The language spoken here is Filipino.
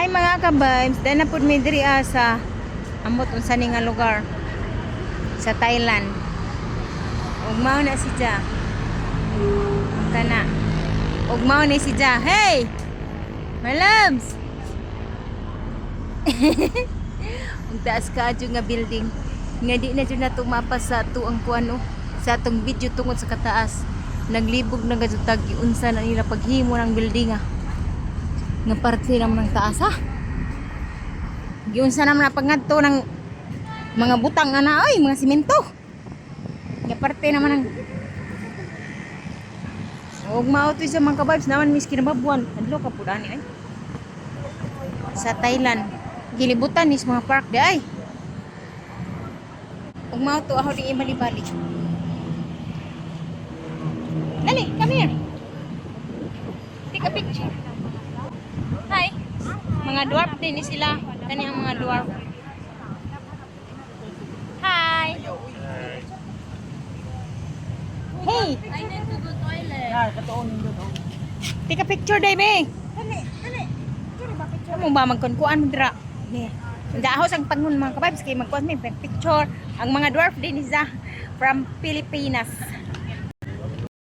Mga ka-vibes, dahil na po may diri sa amot unsa ni nga lugar sa Thailand. Ug mao na si Ja. Kana. Ug mao ni si Ja. Hey! My loves. Ug taas ka adyo nga building. Nga di na jud nato mapas sa ato ang kuano sa atong video tungod sa kataas. Naglibog na gadto tag unsa na nila paghimo ng building nga parte naman ng taas giunsa naman na pagngadto ng mga butang ana ay mga simento nga parte naman ng ug mao to sa mga vibes naman miski nababuan adlo ka pud ani ay sa Thailand gilibutan is mga park di ay ug mao to aho di bali-bali dali come here take a picture. Hi. Mga dwarf din ni sila. Kani ang mga dwarf. Hi. Hey. I need to go toilet. Take a picture, Dave. Dali. Mo ba magkunkuan mo dira? Ni. Dahos ang pangun mga kababs kay magkuan mi picture. Ang mga dwarf din is from Pilipinas.